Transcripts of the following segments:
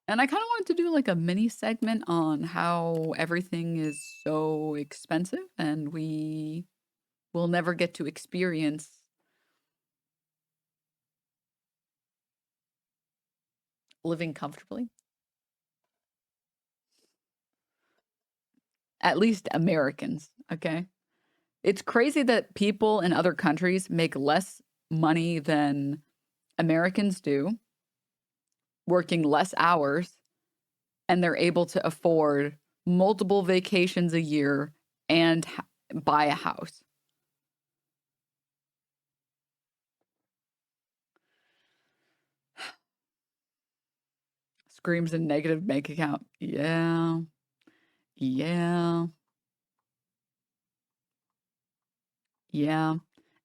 And I kinda wanted to do, like, a mini segment on how everything is so expensive, and we will never get to experience living comfortably. At least Americans, okay? It's crazy that people in other countries make less money than Americans do, working less hours, and they're able to afford multiple vacations a year and buy a house. Screams a negative bank account. Yeah. Yeah. Yeah.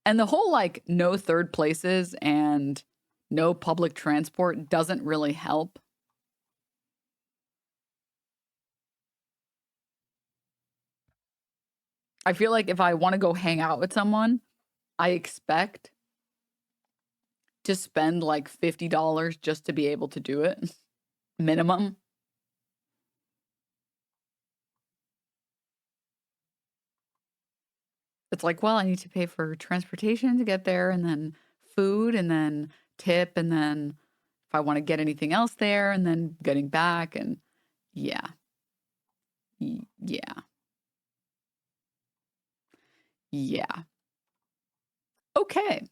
And the whole, like, no third places and no public transport doesn't really help. I feel like if I wanna go hang out with someone, I expect to spend, like, $50 just to be able to do it, minimum. It's like, well, I need to pay for transportation to get there and then food and then tip and then if I wanna get anything else there and then getting back and yeah. Yeah. Yeah. Okay.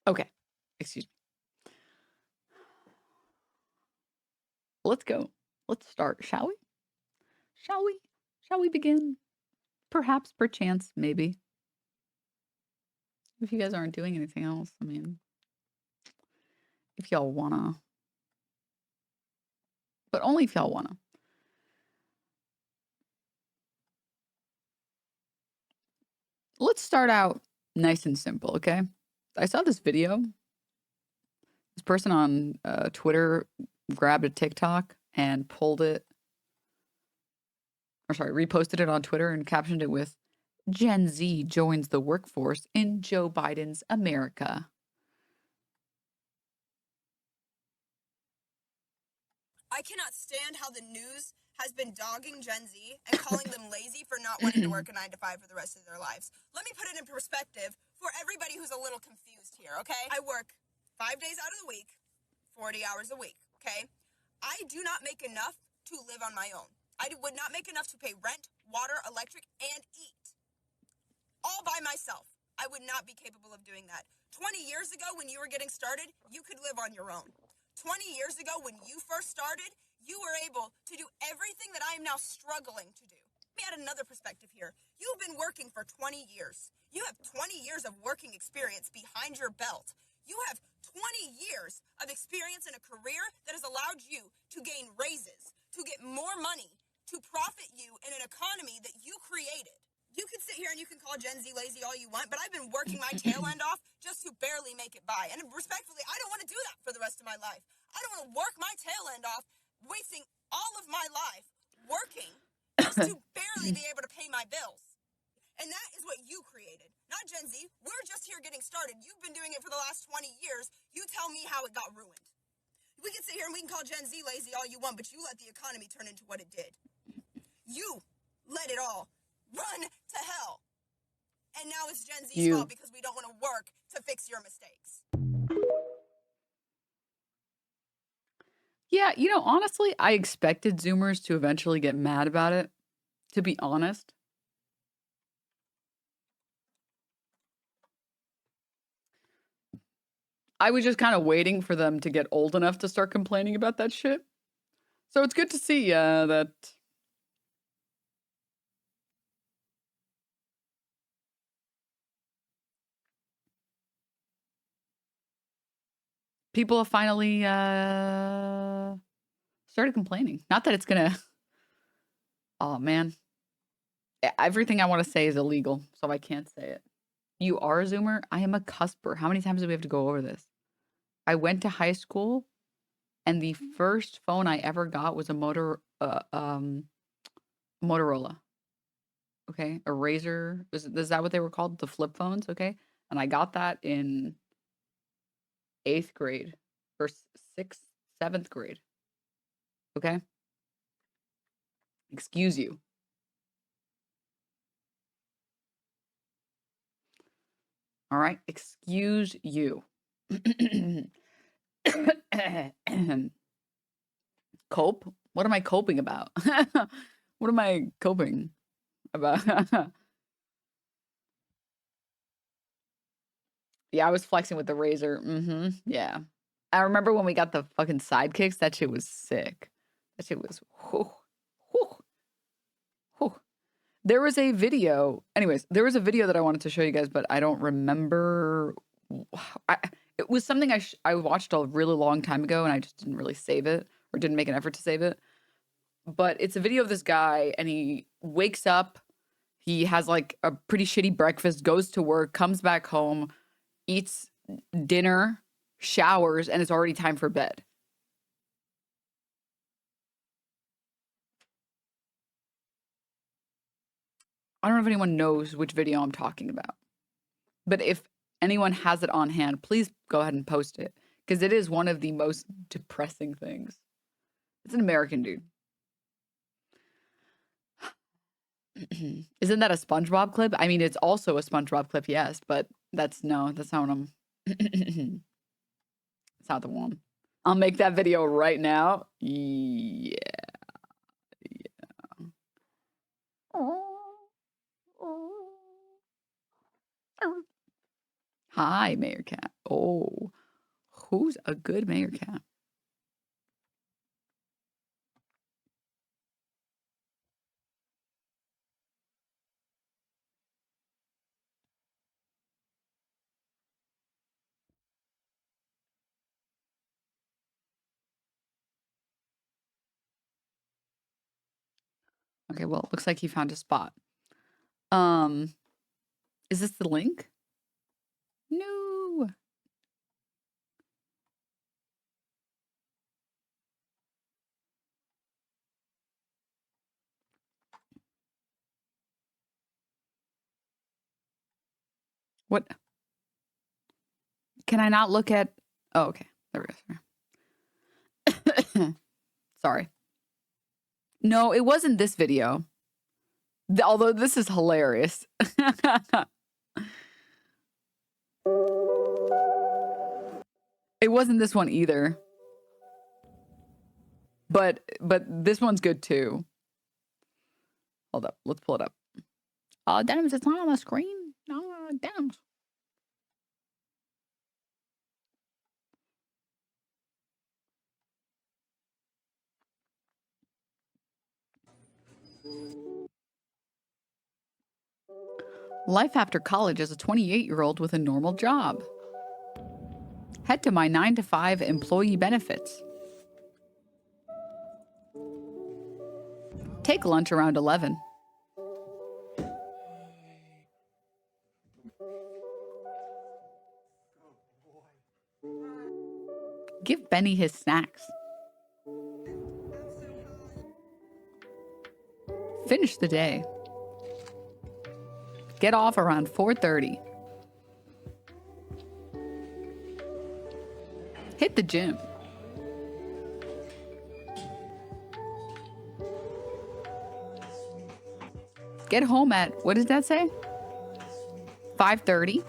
Okay. Excuse me. Let's go. Let's start, shall we? Shall we? Shall we begin? Perhaps, perchance, maybe. If you guys aren't doing anything else, I mean, if y'all wanna, but only if y'all wanna. Let's start out nice and simple, okay? I saw this video. This person on Twitter grabbed a TikTok and pulled it, or sorry, reposted it on Twitter and captioned it with Gen Z joins the workforce in Joe Biden's America. I cannot stand how the news has been dogging Gen Z and calling them lazy for not wanting to work a 9 to 5 for the rest of their lives. Let me put it in perspective for everybody who's a little confused here, okay? I work 5 days out of the week, 40 hours a week, okay? I do not make enough to live on my own. I would not make enough to pay rent, water, electric, and eat. All by myself. I would not be capable of doing that. 20 years ago, when you were getting started, you could live on your own. 20 years ago, when you first started, you were able to do everything that I am now struggling to do. Let me add another perspective here. You've been working for 20 years. You have 20 years of working experience behind your belt. You have 20 years of experience in a career that has allowed you to gain raises, to get more money, to profit you in an economy that you created. You can sit here and you can call Gen Z lazy all you want, but I've been working my tail end off just to barely make it by. And respectfully, I don't want to do that for the rest of my life. I don't want to work my tail end off, wasting all of my life working just to barely be able to pay my bills. And that is what you created, not Gen Z. We're just here getting started. You've been doing it for the last 20 years. You tell me how it got ruined. We can sit here and we can call Gen Z lazy all you want, but you let the economy turn into what it did. You let it all run to hell. And now it's Gen Z's fault You. because we don't want to work to fix your mistakes. Yeah, you know, honestly, I expected Zoomers to eventually get mad about it, to be honest. I was just kinda waiting for them to get old enough to start complaining about that shit. So it's good to see, that people have finally, Started complaining. Not that it's gonna. Oh man, everything I want to say is illegal, so I can't say it. You are a Zoomer. I am a cusper. How many times do we have to go over this? I went to high school, and the first phone I ever got was a Motorola. Okay, a Razor. Is that what they were called? The flip phones. Okay, and I got that in 8th grade or 6th, 7th grade. Okay, excuse you. All right, excuse you. Cope? What am I coping about? What am I coping about? Yeah, I was flexing with the razor. Yeah. I remember when we got the fucking sidekicks, that shit was sick. That shit was whew, whew, whew. There was a video. Anyways, there was a video that I wanted to show you guys, but I don't remember. I, it was something I watched a really long time ago, and I just didn't really save it or didn't make an effort to save it. But it's a video of this guy, and he wakes up. He has like a pretty shitty breakfast, goes to work, comes back home, eats dinner, showers, and it's already time for bed. I don't know if anyone knows which video I'm talking about. But if anyone has it on hand, please go ahead and post it. Because it is one of the most depressing things. It's an American dude. Isn't that a SpongeBob clip? I mean, it's also a SpongeBob clip, yes, but that's not what I'm. It's not the one. I'll make that video right now. Yeah. Yeah. Hi, Mayor Cat. Oh, who's a good Mayor Cat? Okay, well, it looks like he found a spot. Is this the link? No. What? Can I not look at? Oh, okay. There we go. Sorry. No, it wasn't this video. Although this is hilarious. It wasn't this one either. But this one's good too. Hold up. Let's pull it up. Denims, it's not on the screen. No, Denims. Life after college as a 28-year-old with a normal job. Head to my 9-to-5 employee benefits. Take lunch around 11. Give Benny his snacks. Finish the day. Get off around 4:30. Hit the gym. Get home at, what did that say? 5:30.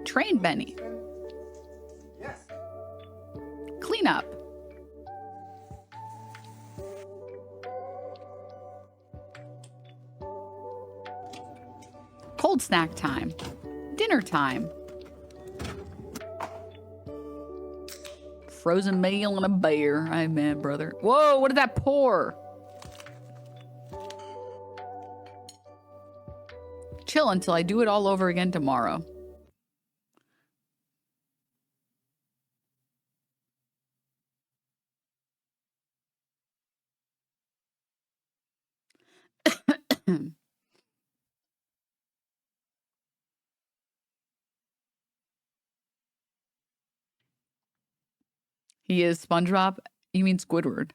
Train Benny. Clean up. Cold snack time. Dinner time. Frozen meal and a beer. Amen, brother. Whoa, what did that pour? Chill until I do it all over again tomorrow. He is SpongeBob? You mean Squidward?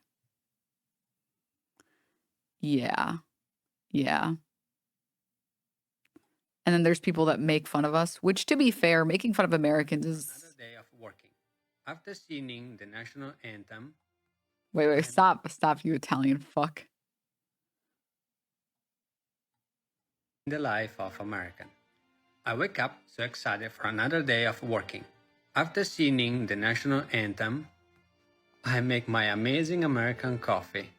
Yeah. Yeah. And then there's people that make fun of us, which, to be fair, making fun of Americans is... Another day of working. After singing the national anthem... Wait, stop, you Italian fuck. The life of American. I wake up so excited for another day of working. After singing the national anthem, I make my amazing American coffee.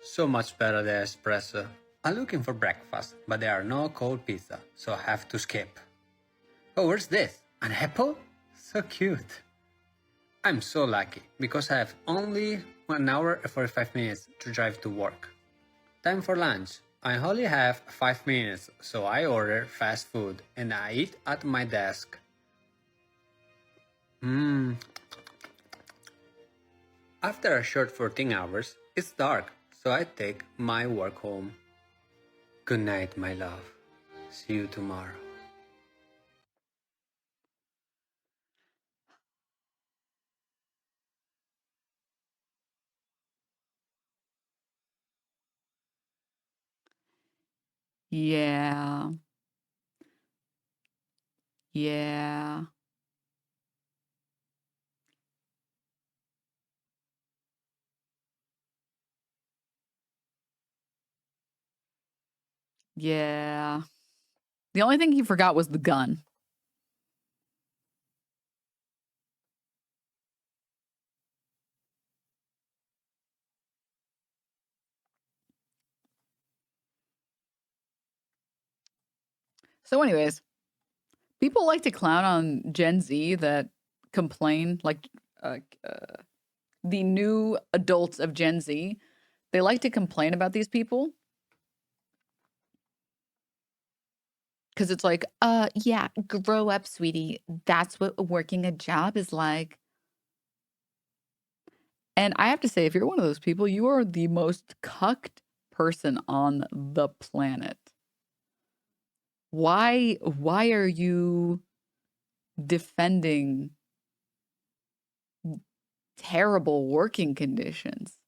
So much better than espresso. I'm looking for breakfast, but there are no cold pizza, so I have to skip. Oh, where's this? An apple? So cute. I'm so lucky, because I have only 1 hour and 45 minutes to drive to work. Time for lunch. I only have 5 minutes, so I order fast food and I eat at my desk. After a short 14 hours, it's dark, so I take my work home. Good night, my love. See you tomorrow. Yeah. Yeah. Yeah. The only thing he forgot was the gun. So anyways, people like to clown on Gen Z that complain, like the new adults of Gen Z. They like to complain about these people. Because it's like, yeah, grow up, sweetie. That's what working a job is like. And I have to say, if you're one of those people, you are the most cucked person on the planet. Why are you defending terrible working conditions?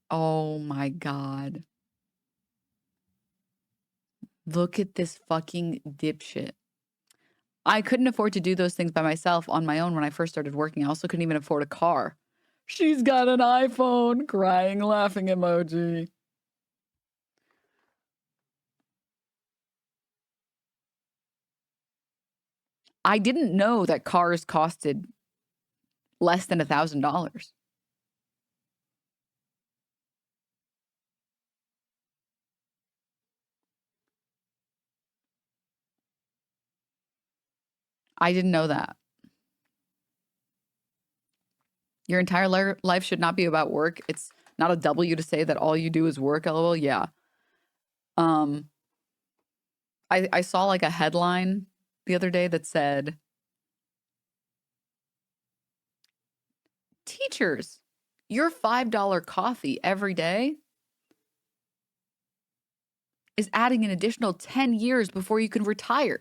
Oh my God. Look at this fucking dipshit. I couldn't afford to do those things by myself on my own when I first started working. I also couldn't even afford a car. She's got an iPhone, crying, laughing emoji. I didn't know that cars costed less than $1,000. I didn't know that. Your entire life should not be about work. It's not a W to say that all you do is work, LOL. Yeah. I saw like a headline the other day that said, teachers, your $5 coffee every day is adding an additional 10 years before you can retire.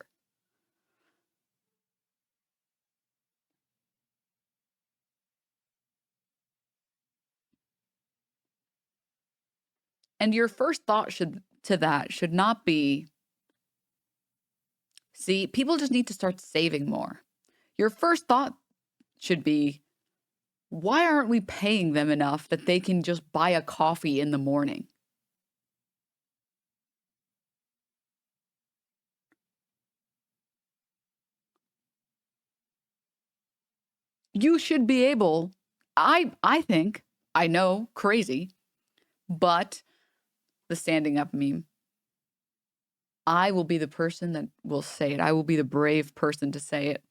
And your first thought should not be, see, people just need to start saving more. Your first thought should be, why aren't we paying them enough that they can just buy a coffee in the morning? You should be able, I think, I know, crazy, but the standing up meme. I will be the person that will say it. I will be the brave person to say it.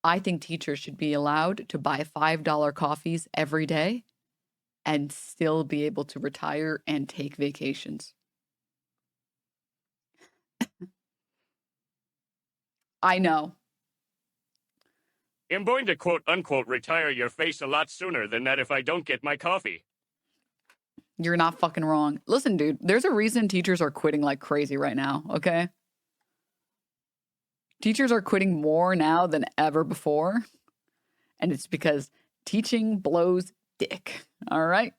I think teachers should be allowed to buy $5 coffees every day and still be able to retire and take vacations. I know. I'm going to quote-unquote retire your face a lot sooner than that if I don't get my coffee. You're not fucking wrong. Listen, dude, there's a reason teachers are quitting like crazy right now, okay? Teachers are quitting more now than ever before. And it's because teaching blows dick, all right?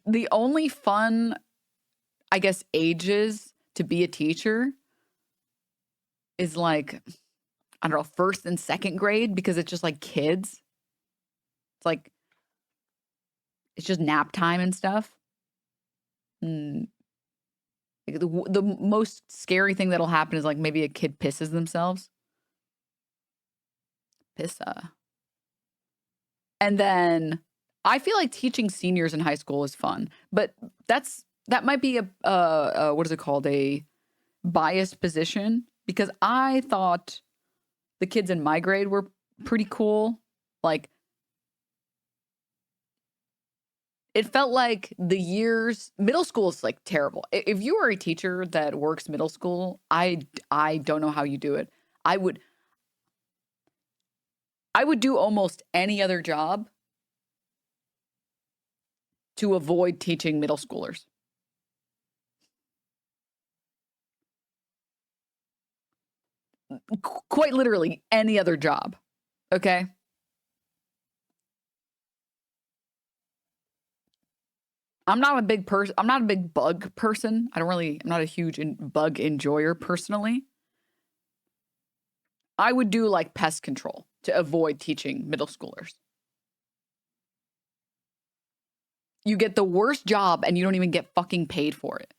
The only fun, I guess, ages to be a teacher is like, I don't know, first and second grade because it's just like kids. It's like, it's just nap time and stuff. Mm. Like the most scary thing that'll happen is like maybe a kid pisses themselves. Pissa. And then I feel like teaching seniors in high school is fun, but that might be a what is it called? A biased position because I thought the kids in my grade were pretty cool. Like it felt like the years middle school is like terrible. If you are a teacher that works middle school, I don't know how you do it. I would do almost any other job to avoid teaching middle schoolers. Quite literally any other job. Okay? I'm not a big bug person. I'm not a huge bug enjoyer personally. I would do like pest control to avoid teaching middle schoolers. You get the worst job and you don't even get fucking paid for it.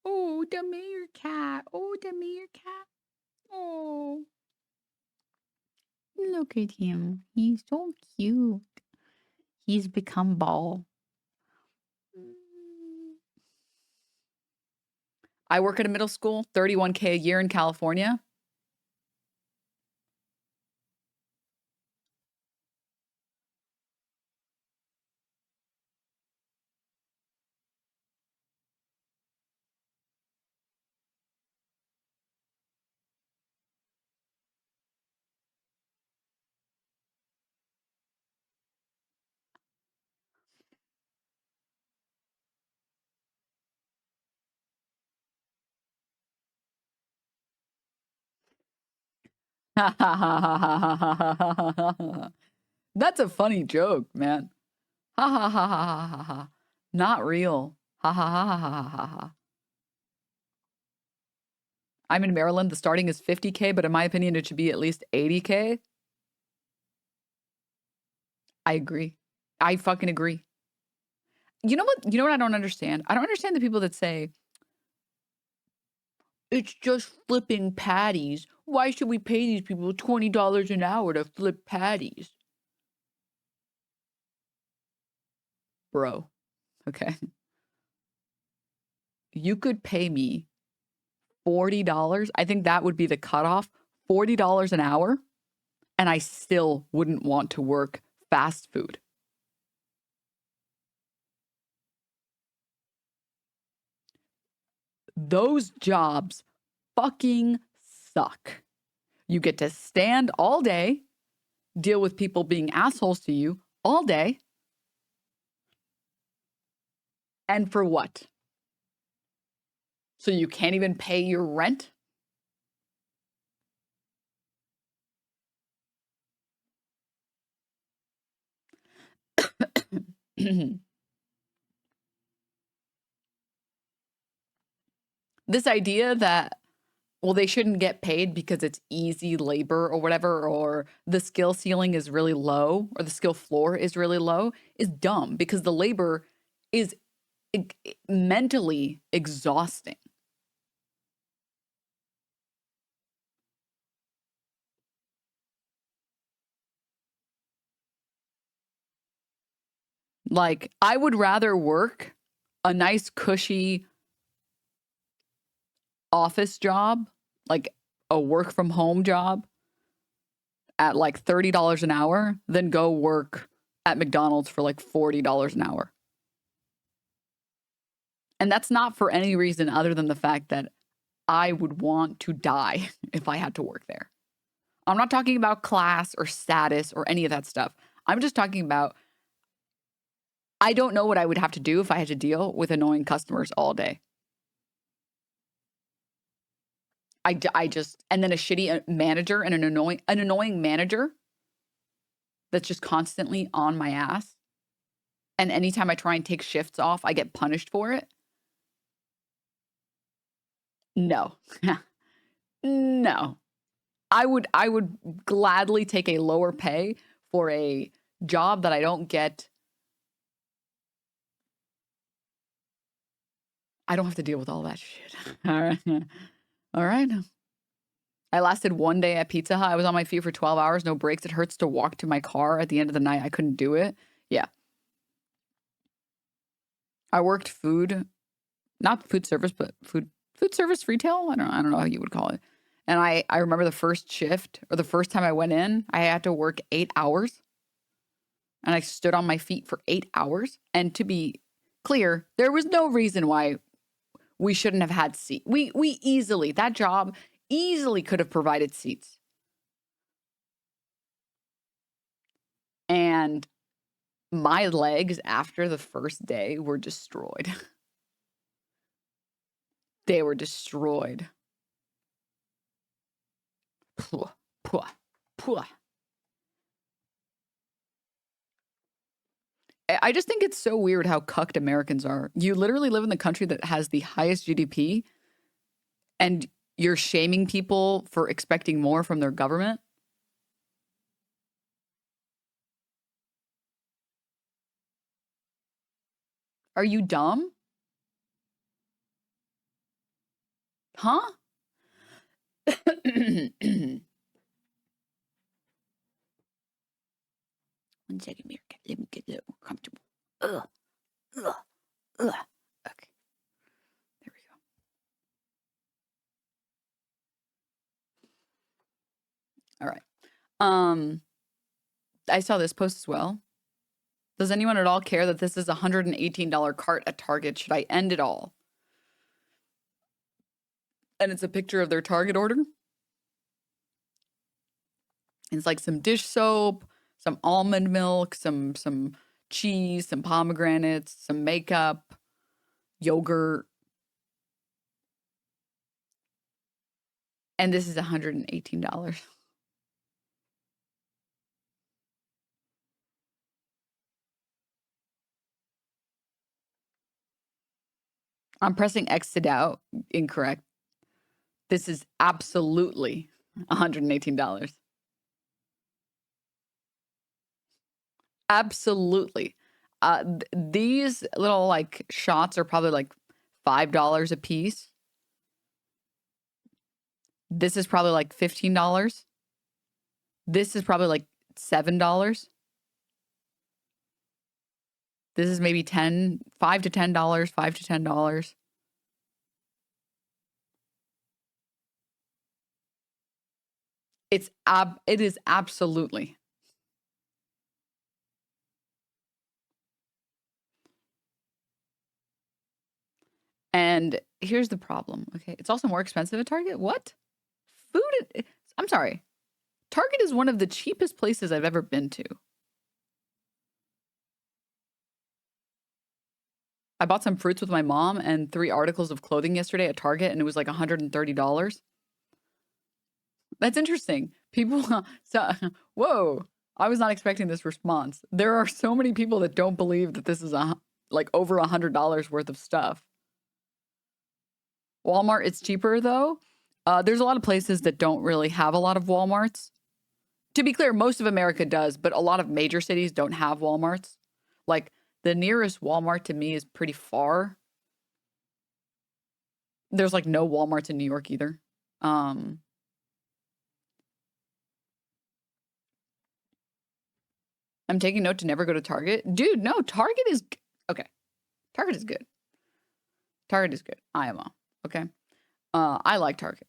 Oh, the meerkat. Oh, the meerkat. Oh. Look at him. He's so cute. He's become bald. I work at a middle school, $31K a year in California. That's a funny joke, man. Ha ha ha ha ha ha ha. Not real. Ha ha ha ha ha ha ha. I'm in Maryland. The starting is 50K, but in my opinion, it should be at least 80K. I agree. I fucking agree. You know what? You know what I don't understand? I don't understand the people that say, it's just flipping patties. Why should we pay these people $20 an hour to flip patties? Bro, okay. You could pay me $40. I think that would be the cutoff. $40 an hour. And I still wouldn't want to work fast food. Those jobs fucking suck. You get to stand all day, deal with people being assholes to you all day. And for what? So you can't even pay your rent? This idea that, well, they shouldn't get paid because it's easy labor or whatever, or the skill ceiling is really low, or the skill floor is really low, is dumb because the labor is mentally exhausting. Like, I would rather work a nice, cushy office job, like a work from home job at like $30 an hour than go work at McDonald's for like $40 an hour. And that's not for any reason other than the fact that I would want to die if I had to work there. I'm not talking about class or status or any of that stuff. I'm just talking about I don't know what I would have to do if I had to deal with annoying customers all day. I just and then a shitty manager and an annoying manager that's just constantly on my ass. And anytime I try and take shifts off, I get punished for it. No. No. I would gladly take a lower pay for a job that I don't get. I don't have to deal with all that shit. All right. All right. I lasted 1 day at Pizza Hut. I was on my feet for 12 hours, no breaks. It hurts to walk to my car at the end of the night. I couldn't do it. Yeah. I worked food, not food service, but food service retail. I don't know how you would call it. And I remember the first shift or the first time I went in, I had to work 8 hours. And I stood on my feet for 8 hours. And to be clear, there was no reason why we shouldn't have had seats. We easily, that job easily could have provided seats. And my legs after the first day were destroyed. They were destroyed. Puh, puh, puh. I just think it's so weird how cucked Americans are. You literally live in the country that has the highest GDP, and you're shaming people for expecting more from their government. Are you dumb? Huh? 1 second, Meerkat. Let me get a little more comfortable. Ugh. Ugh. Ugh. Okay. There we go. All right. I saw this post as well. Does anyone at all care that this is a $118 cart at Target? Should I end it all? And it's a picture of their Target order. It's like some dish soap, some almond milk, some cheese, some pomegranates, some makeup, yogurt. And this is $118. I'm pressing X to doubt. Incorrect. This is absolutely $118. Absolutely. These little like shots are probably like $5 a piece. This is probably like $15. This is probably like $7. This is maybe $5 to $10, $5 to $10. It is absolutely. And here's the problem. Okay, it's also more expensive at Target. What? I'm sorry. Target is one of the cheapest places I've ever been to. I bought some fruits with my mom and 3 articles of clothing yesterday at Target, and it was like $130. That's interesting. People, whoa, I was not expecting this response. There are so many people that don't believe that this is like over $100 worth of stuff. Walmart, it's cheaper though. There's a lot of places that don't really have a lot of Walmarts. To be clear, most of America does, but a lot of major cities don't have Walmarts. Like the nearest Walmart to me is pretty far. There's like no Walmarts in New York either. I'm taking note to never go to Target. Dude, no, Target is okay. Target is good. Target is good. IMO. Okay. I like Target.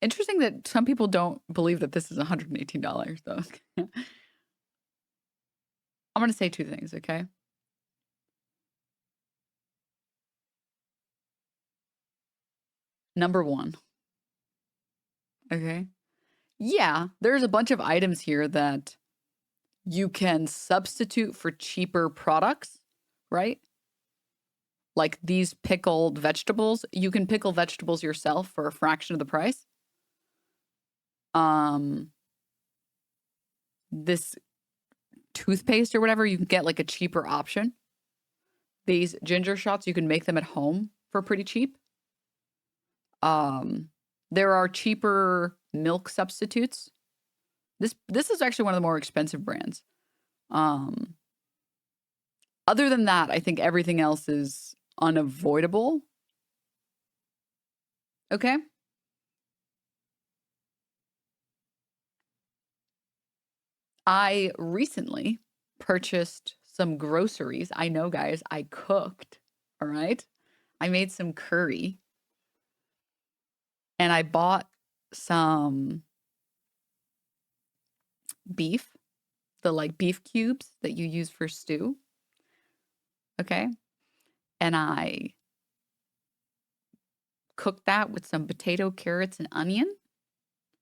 Interesting that some people don't believe that this is $118 though. I'm going to say 2 things, okay? Number 1, Okay. Yeah, there's a bunch of items here that you can substitute for cheaper products, right? Like these pickled vegetables. You can pickle vegetables yourself for a fraction of the price. This toothpaste or whatever, you can get like a cheaper option. These ginger shots, you can make them at home for pretty cheap. There are cheaper milk substitutes. This is actually one of the more expensive brands. Other than that, I think everything else is unavoidable. Okay? I recently purchased some groceries. I know, guys, I cooked. All right? I made some curry. And I bought some beef, the like beef cubes that you use for stew. Okay? And I cooked that with some potato, carrots, and onion,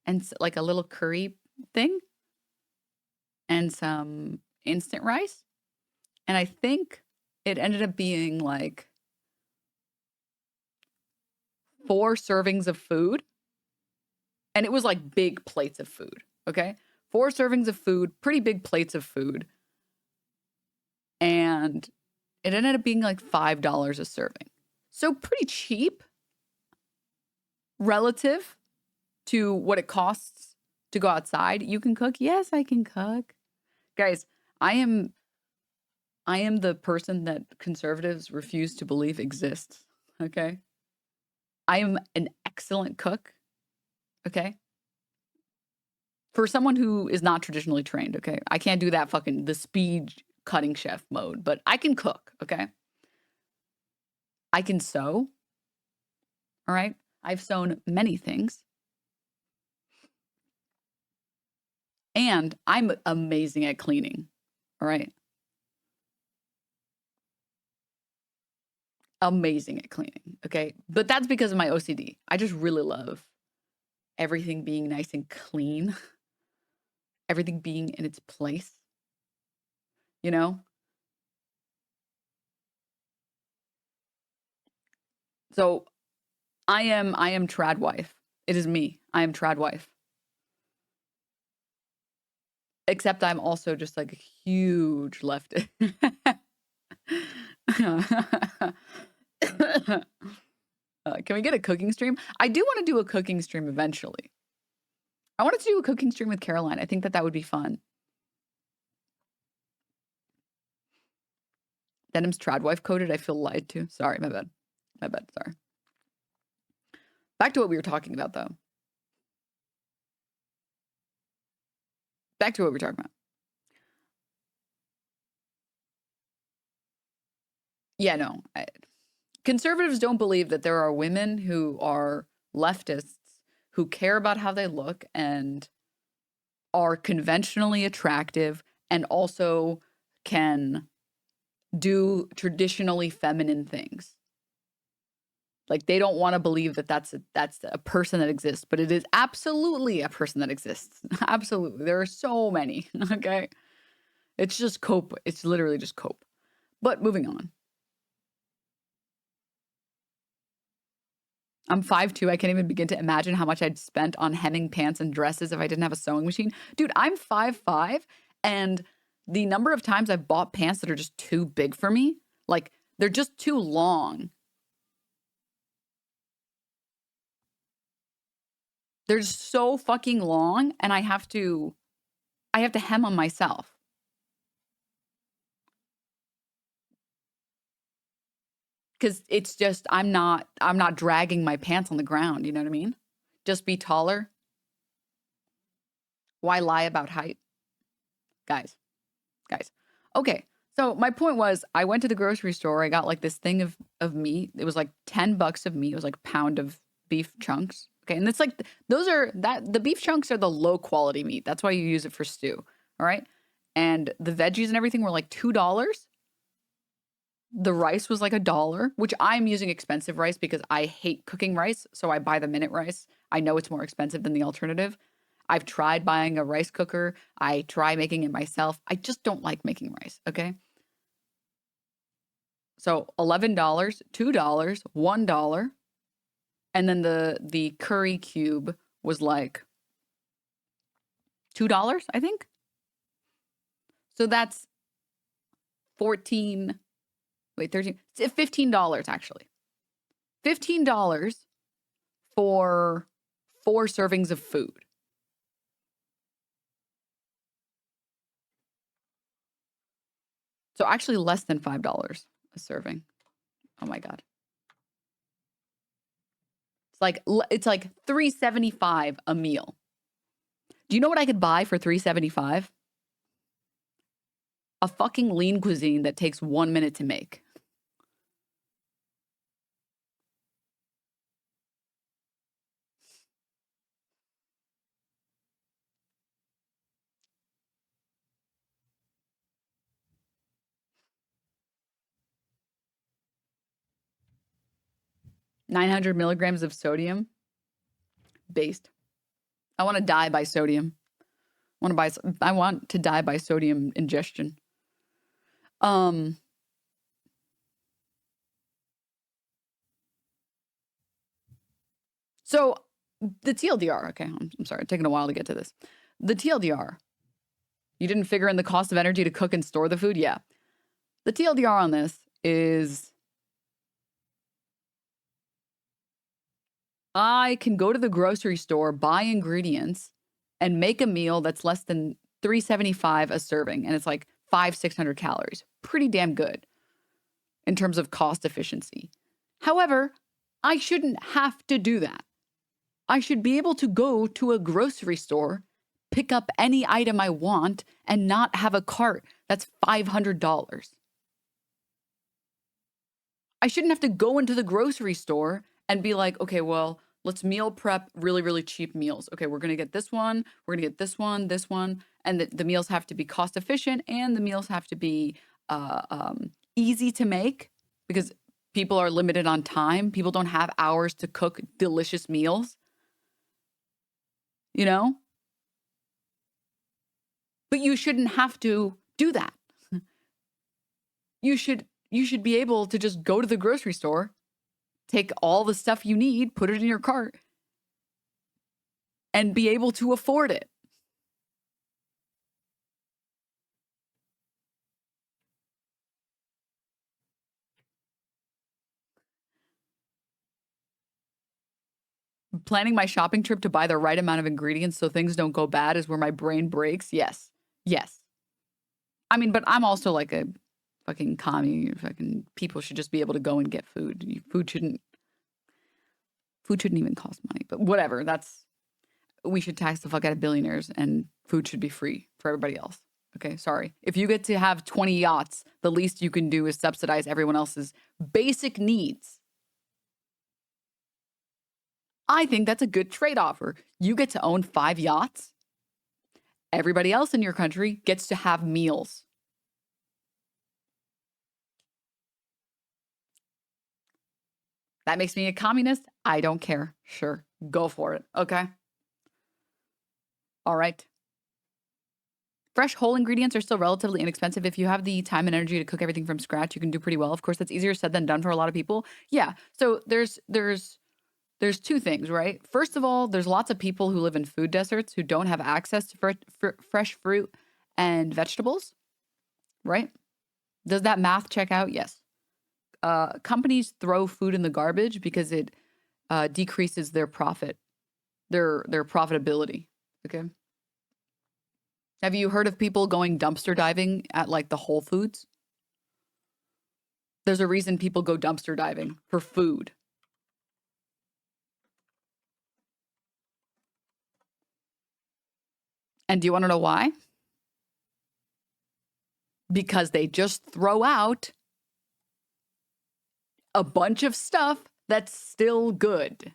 and like a little curry thing, and some instant rice. And I think it ended up being like 4 servings of food. And it was like big plates of food. Okay? 4 servings of food, pretty big plates of food. And it ended up being like $5 a serving. So pretty cheap relative to what it costs to go outside. You can cook. Yes, I can cook. Guys, I am the person that conservatives refuse to believe exists. Okay? I am an excellent cook. Okay? For someone who is not traditionally trained, okay? I can't do that the speed cutting chef mode, but I can cook, okay? I can sew. All right? I've sewn many things. And I'm amazing at cleaning. All right? Amazing at cleaning, okay? But that's because of my OCD. I just really love everything being nice and clean. Everything being in its place. You know? So I am trad wife. It is me. I am trad wife. Except I'm also just like a huge leftist. Can we get a cooking stream? I do want to do a cooking stream eventually. I wanted to do a cooking stream with Caroline. I think that would be fun. Denim's trad wife coded. I feel lied to. Sorry, my bad. My bad. Sorry. Back to what we were talking about, though. Back to what we were talking about. Yeah, no. Conservatives don't believe that there are women who are leftists who care about how they look and are conventionally attractive and also can do traditionally feminine things. Like they don't want to believe that that's a person that exists, but it is absolutely a person that exists. Absolutely. There are so many, okay? It's just cope. It's literally just cope. But moving on. I'm 5'2". I can't even begin to imagine how much I'd spent on hemming pants and dresses if I didn't have a sewing machine. Dude, I'm 5'5", and the number of times I've bought pants that are just too big for me, like they're just too long. They're just so fucking long, and I have to hem them myself. Because it's just, I'm not dragging my pants on the ground, you know what I mean? Just be taller. Why lie about height? Guys. Okay, so my point was, I went to the grocery store, I got like this thing of meat. It was like $10 of meat. It was like a pound of beef chunks. Okay, and it's like, the beef chunks are the low quality meat. That's why you use it for stew, all right? And the veggies and everything were like $2. The rice was like $1, which I'm using expensive rice because I hate cooking rice, so I buy the minute rice. I know it's more expensive than the alternative. I've tried buying a rice cooker. I try making it myself. I just don't like making rice, okay? So $11, $2, $1, and then the curry cube was like $2, I think. So that's 14, wait, 13, $15 actually. $15 for 4 servings of food. So actually less than $5 a serving. Oh my God. It's like $3.75 a meal. Do you know what I could buy for $3.75? A fucking lean cuisine that takes 1 minute to make. $900 milligrams of sodium based. I want to die by sodium. I want to die by sodium ingestion. So the TLDR, okay, I'm sorry, it's taking a while to get to this. The TLDR, you didn't figure in the cost of energy to cook and store the food? Yeah. The TLDR on this is I can go to the grocery store, buy ingredients, and make a meal that's less than $3.75 a serving. And it's like 600 calories. Pretty damn good in terms of cost efficiency. However, I shouldn't have to do that. I should be able to go to a grocery store, pick up any item I want, and not have a cart that's $500. I shouldn't have to go into the grocery store and be like, okay, well, let's meal prep really, really cheap meals. Okay, we're going to get this one, we're going to get this one. And the meals have to be cost efficient and the meals have to be easy to make because people are limited on time. People don't have hours to cook delicious meals, you know? But you shouldn't have to do that. You should be able to just go to the grocery store, take all the stuff you need, put it in your cart, and be able to afford it. Planning my shopping trip to buy the right amount of ingredients so things don't go bad is where my brain breaks. Yes. Yes. I mean, but I'm also like a fucking commie. Fucking people should just be able to go and get food. Food shouldn't even cost money. But whatever. We should tax the fuck out of billionaires and food should be free for everybody else. Okay, sorry. If you get to have 20 yachts, the least you can do is subsidize everyone else's basic needs. I think that's a good trade offer. You get to own 5 yachts. Everybody else in your country gets to have meals. That makes me a communist? I don't care. Sure, go for it. Okay. All right. Fresh whole ingredients are still relatively inexpensive. If you have the time and energy to cook everything from scratch, you can do pretty well. Of course, that's easier said than done for a lot of people. Yeah. So there's 2 things, right? First of all, there's lots of people who live in food deserts who don't have access to fresh fruit and vegetables, right? Does that math check out? Yes. Companies throw food in the garbage because it decreases their profit, their profitability. Okay. Have you heard of people going dumpster diving at like the Whole Foods? There's a reason people go dumpster diving for food. And do you want to know why? Because they just throw out a bunch of stuff that's still good.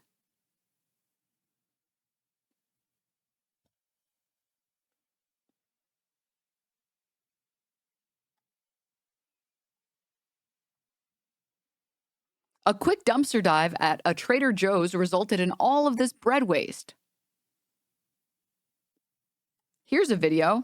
A quick dumpster dive at a Trader Joe's resulted in all of this bread waste. Here's a video.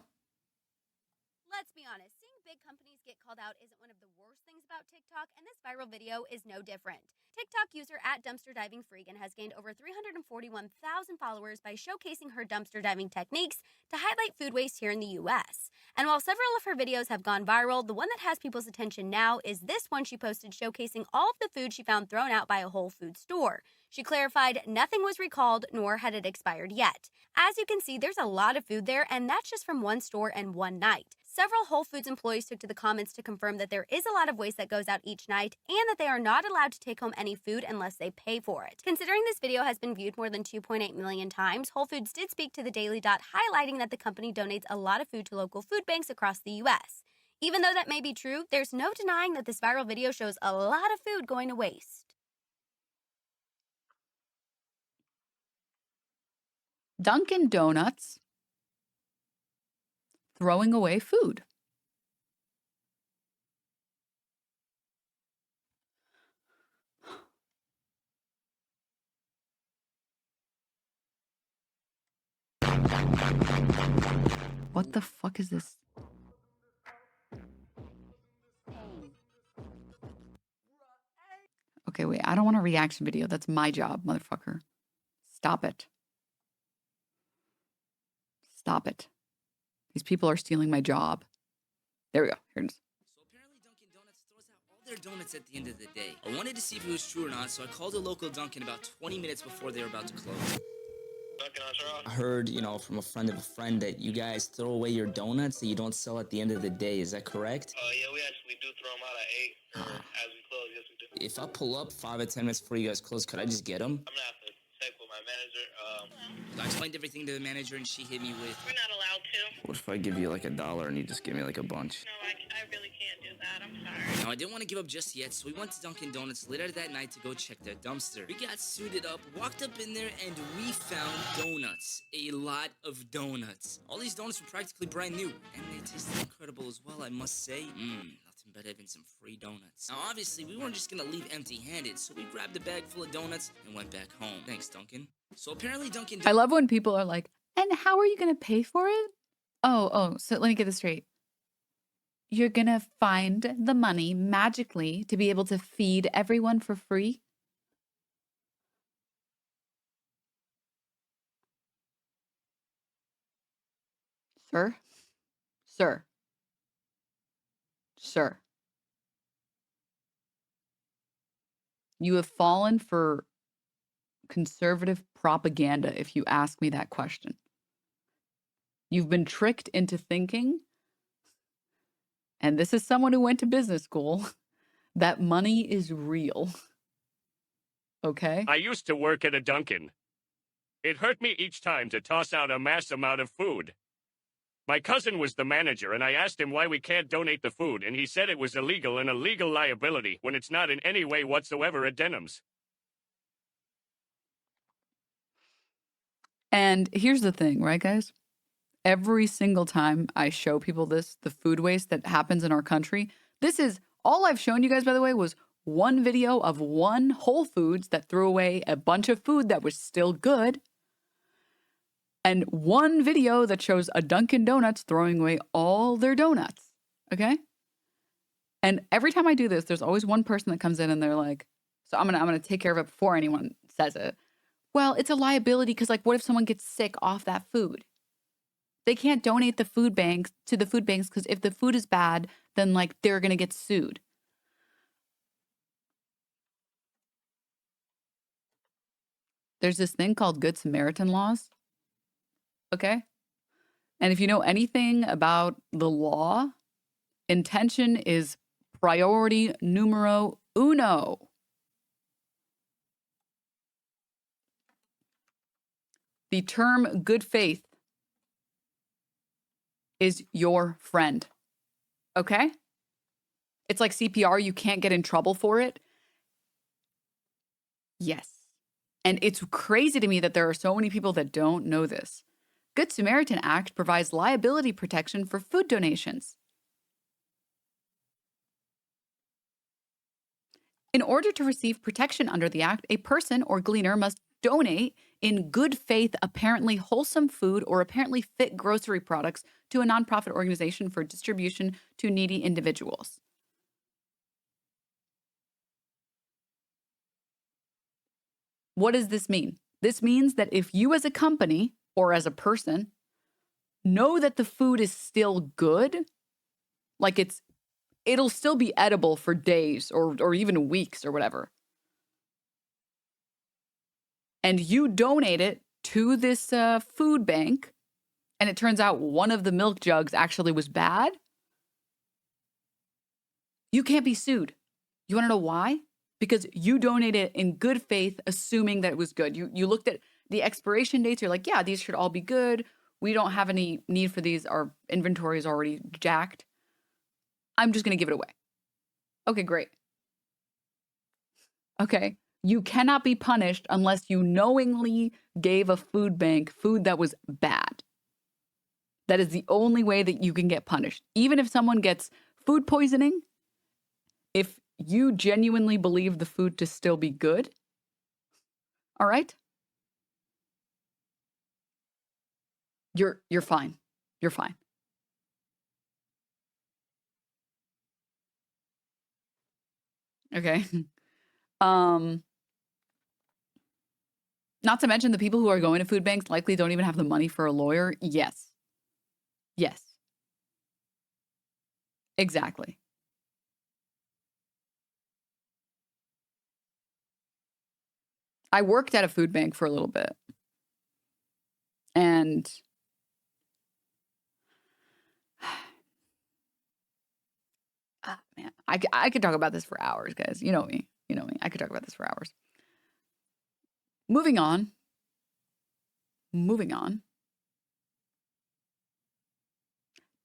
Let's be honest, seeing big companies get called out isn't one of the worst things about TikTok, and this viral video is no different. TikTok user at Dumpster Diving Freegan has gained over 341,000 followers by showcasing her dumpster diving techniques to highlight food waste here in the US. And while several of her videos have gone viral, the one that has people's attention now is this one she posted showcasing all of the food she found thrown out by a Whole Foods store. She clarified nothing was recalled, nor had it expired yet. As you can see, there's a lot of food there, and that's just from one store and one night. Several Whole Foods employees took to the comments to confirm that there is a lot of waste that goes out each night and that they are not allowed to take home any food unless they pay for it. Considering this video has been viewed more than 2.8 million times, Whole Foods did speak to the Daily Dot, highlighting that the company donates a lot of food to local food banks across the US. Even though that may be true, there's no denying that this viral video shows a lot of food going to waste. Dunkin' Donuts throwing away food. What the fuck is this? Okay, wait. I don't want a reaction video. That's my job, motherfucker. Stop it. Stop it. These people are stealing my job. There we go. Here it is. So apparently Dunkin' Donuts throws out all their donuts at the end of the day. I wanted to see if it was true or not, so I called a local Dunkin' about 20 minutes before they were about to close. I heard, from a friend of a friend that you guys throw away your donuts that you don't sell at the end of the day. Is that correct? Yeah, we actually do throw them out at 8 as we close. Yes, we do. If I pull up 5 or 10 minutes before you guys close, could I just get them? I'm gonna have to check with my manager. I explained everything to the manager and she hit me with, We're not allowed to. what if I give you like $1 and you just give me like a bunch? No, I really can't do that. I'm sorry. Now, I didn't want to give up just yet, so we went to Dunkin' Donuts later that night to go check their dumpster. We got suited up, walked up in there, and we found donuts. A lot of donuts. All these donuts were practically brand new, and they tasted incredible as well, I must say. Nothing better than some free donuts. Now, obviously, we weren't just gonna leave empty-handed, so we grabbed a bag full of donuts and went back home. Thanks, Dunkin'. So apparently Dunkin' I love when people are like, and how are you going to pay for it? Oh, so let me get this straight. You're going to find the money magically to be able to feed everyone for free? Sir? Sir. Sir. You have fallen for conservative propaganda if you ask me that question. You've been tricked into thinking, and this is someone who went to business school, that money is real. Okay? I used to work at a Dunkin'. It hurt me each time to toss out a mass amount of food. My cousin was the manager, and I asked him why we can't donate the food, and he said it was illegal and a legal liability when it's not in any way whatsoever at Denims. And here's the thing, right, guys? Every single time I show people this, the food waste that happens in our country, this is all I've shown you guys, by the way, was one video of one Whole Foods that threw away a bunch of food that was still good, and one video that shows a Dunkin' Donuts throwing away all their donuts. Okay? And every time I do this, there's always one person that comes in and they're like, so I'm gonna take care of it before anyone says it. Well, it's a liability because, like, what if someone gets sick off that food? They can't donate the food banks to the food banks because if the food is bad, then, like, they're going to get sued. There's this thing called Good Samaritan laws. Okay? And if you know anything about the law, intention is priority numero uno. The term good faith is your friend. Okay? It's like CPR. You can't get in trouble for it. Yes. And it's crazy to me that there are so many people that don't know this. Good Samaritan Act provides liability protection for food donations. In order to receive protection under the Act, a person or gleaner must donate in good faith apparently wholesome food or apparently fit grocery products to a nonprofit organization for distribution to needy individuals. What does this mean? This means that if you as a company or as a person know that the food is still good, like it'll still be edible for days or even weeks or whatever, and you donate it to this food bank, and it turns out one of the milk jugs actually was bad, you can't be sued. You want to know why? Because you donated in good faith, assuming that it was good. You looked at the expiration dates. You're like, yeah, these should all be good. We don't have any need for these. Our inventory is already jacked. I'm just going to give it away. Okay, great. Okay. You cannot be punished unless you knowingly gave a food bank food that was bad. That is the only way that you can get punished. Even if someone gets food poisoning, if you genuinely believe the food to still be good, all right? You're fine. You're fine. Okay. Not to mention the people who are going to food banks likely don't even have the money for a lawyer. Yes. Yes. Exactly. I worked at a food bank for a little bit. And man, I could talk about this for hours, guys. You know me. You know me. I could talk about this for hours. Moving on.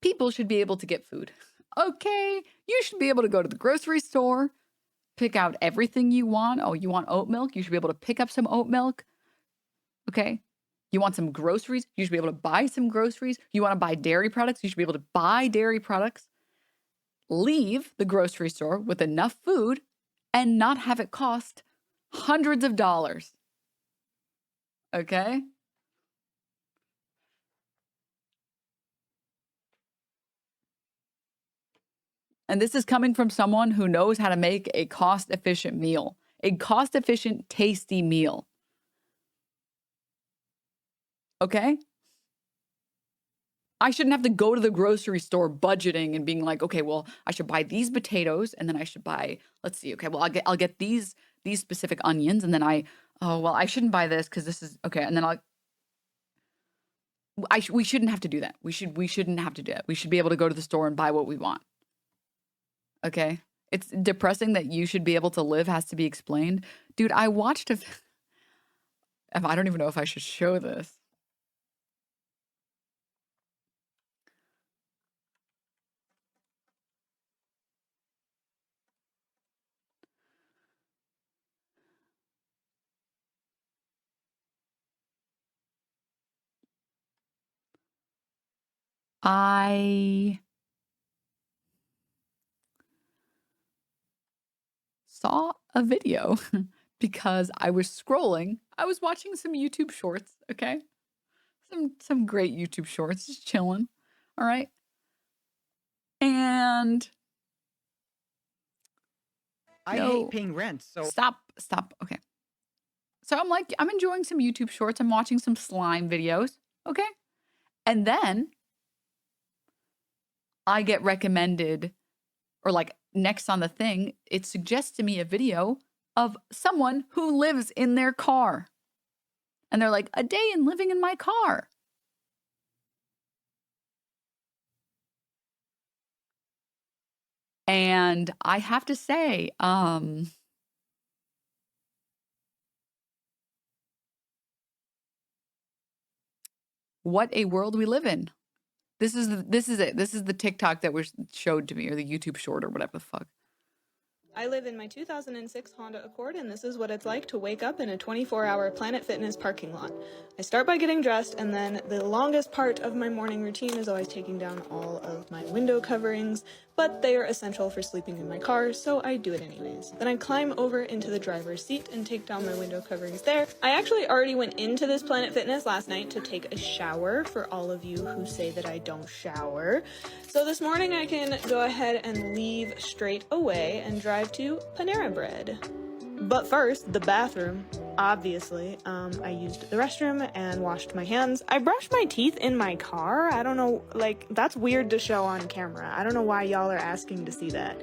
People should be able to get food. Okay, you should be able to go to the grocery store, pick out everything you want. Oh, you want oat milk? You should be able to pick up some oat milk. Okay. You want some groceries? You should be able to buy some groceries. You want to buy dairy products? You should be able to buy dairy products. Leave the grocery store with enough food and not have it cost hundreds of dollars. Okay? And this is coming from someone who knows how to make a cost-efficient meal, a cost-efficient, tasty meal. Okay? I shouldn't have to go to the grocery store budgeting and being like, okay, well, I should buy these potatoes and then I should buy, let's see, okay, well, I'll get these specific onions and then I shouldn't buy this because this is okay, and then we shouldn't have to do that. We shouldn't have to do it. We should be able to go to the store and buy what we want. Okay? It's depressing that you should be able to live has to be explained. Dude, I watched I don't even know if I should show this. I saw a video because I was scrolling. I was watching some YouTube shorts, okay? Some great YouTube shorts, just chilling. All right? And I hate paying rent, so stop. Okay. So I'm enjoying some YouTube shorts. I'm watching some slime videos, okay? And then I get recommended, or like next on the thing, it suggests to me a video of someone who lives in their car. And they're like, a day in living in my car. And I have to say, what a world we live in. This is it. This is the TikTok that was showed to me, or the YouTube short, or whatever the fuck. I live in my 2006 Honda Accord, and this is what it's like to wake up in a 24-hour Planet Fitness parking lot. I start by getting dressed, and then the longest part of my morning routine is always taking down all of my window coverings, but they are essential for sleeping in my car, so I do it anyways. Then I climb over into the driver's seat and take down my window coverings there. I actually already went into this Planet Fitness last night to take a shower, for all of you who say that I don't shower. So this morning I can go ahead and leave straight away and drive to Panera Bread. But first, the bathroom. Obviously, I used the restroom and washed my hands. I brushed my teeth in my car. I don't know, like, that's weird to show on camera. I don't know why y'all are asking to see that.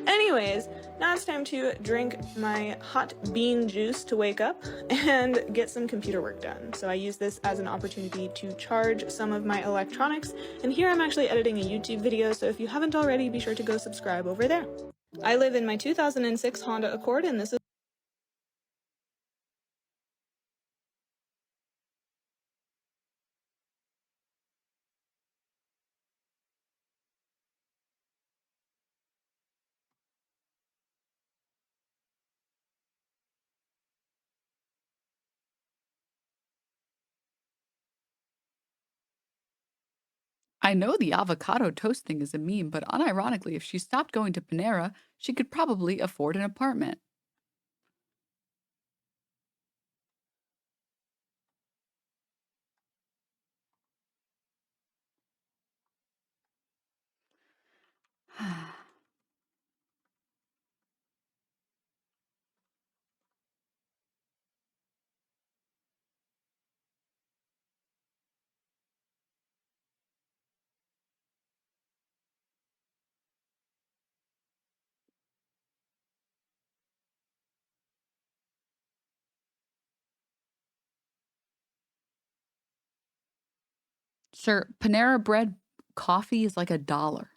Anyways, now it's time to drink my hot bean juice to wake up and get some computer work done. So I use this as an opportunity to charge some of my electronics, and here I'm actually editing a YouTube video, so if you haven't already, be sure to go subscribe over there. I live in my 2006 Honda Accord, and this is I know the avocado toast thing is a meme, but unironically, if she stopped going to Panera, she could probably afford an apartment. Sir, Panera Bread coffee is like $1.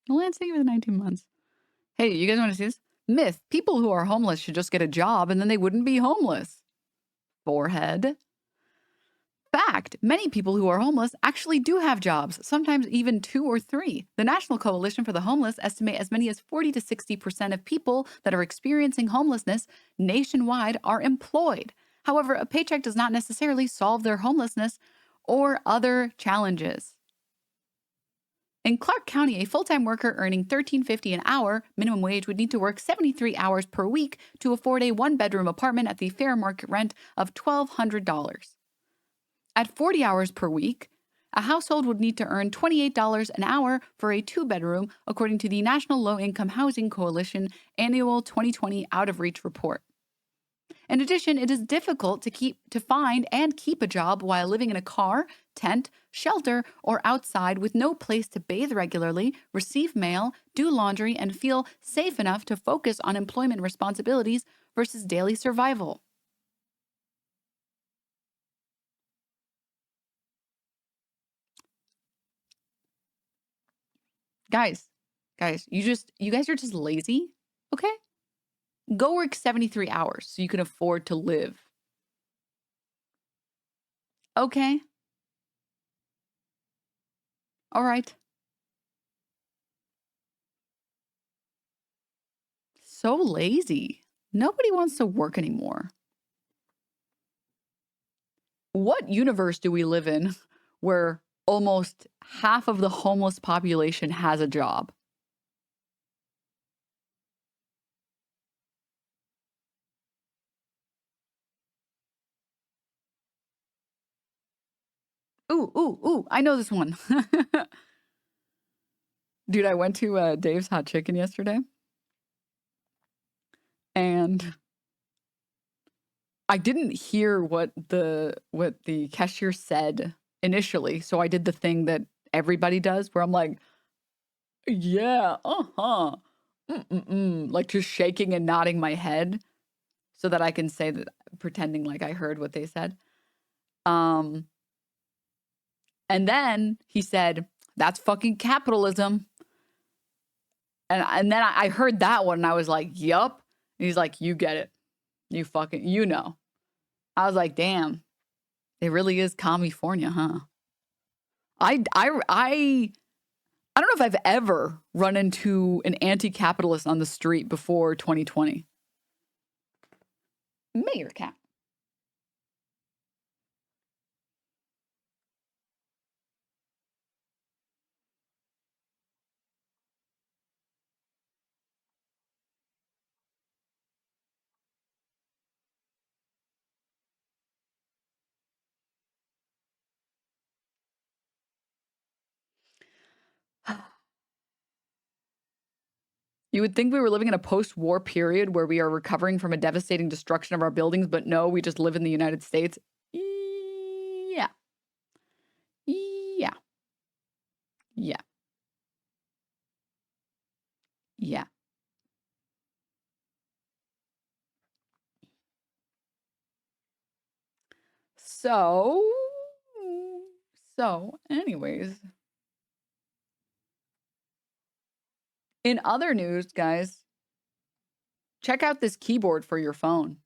Lansing with 19 months. Hey, you guys want to see this? Myth. People who are homeless should just get a job and then they wouldn't be homeless. Forehead. Fact. Many people who are homeless actually do have jobs, sometimes even 2 or 3. The National Coalition for the Homeless estimate as many as 40 to 60% of people that are experiencing homelessness nationwide are employed. However, a paycheck does not necessarily solve their homelessness or other challenges. In Clark County, a full-time worker earning $13.50 an hour minimum wage would need to work 73 hours per week to afford a one-bedroom apartment at the fair market rent of $1,200. At 40 hours per week, a household would need to earn $28 an hour for a two-bedroom, according to the National Low-Income Housing Coalition annual 2020 out-of-reach report. In addition, it is difficult to find and keep a job while living in a car, tent, shelter, or outside with no place to bathe regularly, receive mail, do laundry, and feel safe enough to focus on employment responsibilities versus daily survival. Guys, you guys are just lazy, okay? Go work 73 hours so you can afford to live. Okay? All right. So lazy. Nobody wants to work anymore. What universe do we live in where almost half of the homeless population has a job? Ooh, I know this one. Dude, I went to Dave's Hot Chicken yesterday, and I didn't hear what the cashier said initially, so I did the thing that everybody does where I'm like, "Yeah, uh-huh. Like just shaking and nodding my head so that I can say that pretending like I heard what they said. Um And then he said, that's fucking capitalism. And then I heard that one and I was like, yup. And he's like, you get it. You fucking, you know. I was like, damn, it really is California, huh? I don't know if I've ever run into an anti-capitalist on the street before 2020. Mayor cat. You would think we were living in a post-war period where we are recovering from a devastating destruction of our buildings, but no, we just live in the United States. Yeah. Yeah. Yeah. Yeah. So anyways, in other news, guys, check out this keyboard for your phone.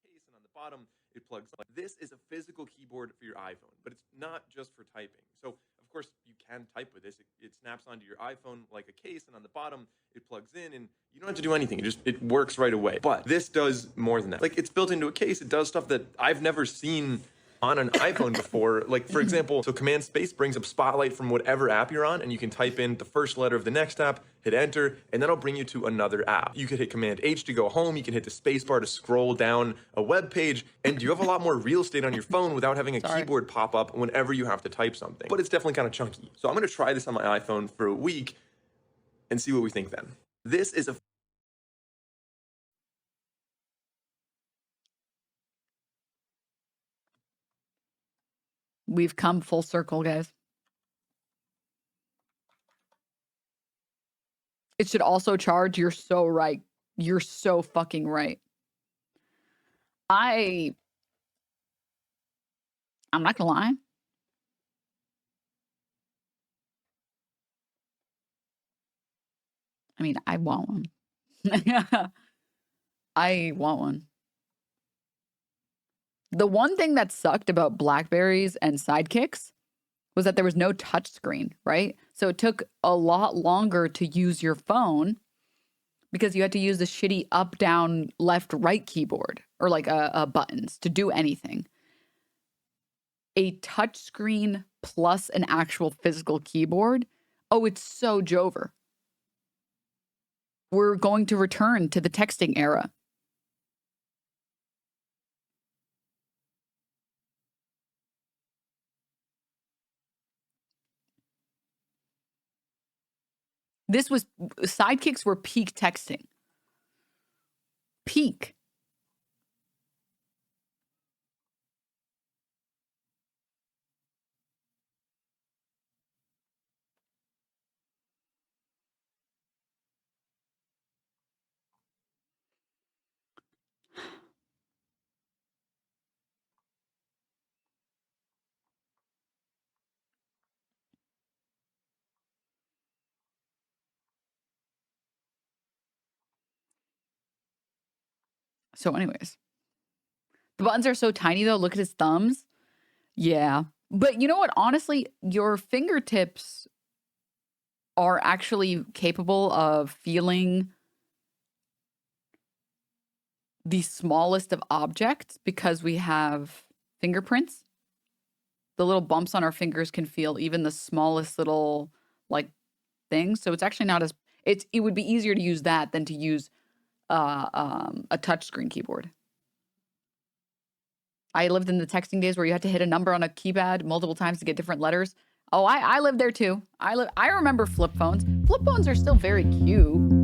And on the bottom, it plugs. This is a physical keyboard for your iPhone, but it's not just for typing. So, of course, you can type with this. It snaps onto your iPhone like a case, and on the bottom, it plugs in, and you don't have to do anything. It works right away. But this does more than that. Like, it's built into a case. It does stuff that I've never seen on an iPhone before. Like, for example, so Command Space brings up Spotlight from whatever app you're on, and you can type in the first letter of the next app, hit enter, and that'll bring you to another app. You could hit Command H to go home, you can hit the space bar to scroll down a web page, and you have a lot more real estate on your phone without having a keyboard pop up whenever you have to type something. But it's definitely kind of chunky. So I'm gonna try this on my iPhone for a week and see what we think then. This is a We've come full circle, guys. It should also charge. You're so right. You're so fucking right. I'm not gonna lie. I mean, I want one. I want one. The one thing that sucked about Blackberries and Sidekicks was that there was no touch screen, right? So it took a lot longer to use your phone because you had to use the shitty up, down, left, right keyboard or like buttons to do anything. A touch screen plus an actual physical keyboard. Oh, it's so Jover. We're going to return to the texting era. Sidekicks were peak texting. Peak. So anyways, the buttons are so tiny though. Look at his thumbs. Yeah. But you know what? Honestly, your fingertips are actually capable of feeling the smallest of objects because we have fingerprints. The little bumps on our fingers can feel even the smallest little like things. So it's actually not as it would be easier to use that than to use a touchscreen keyboard. I lived in the texting days where you had to hit a number on a keypad multiple times to get different letters. Oh, I lived there too. I remember flip phones. Flip phones are still very cute.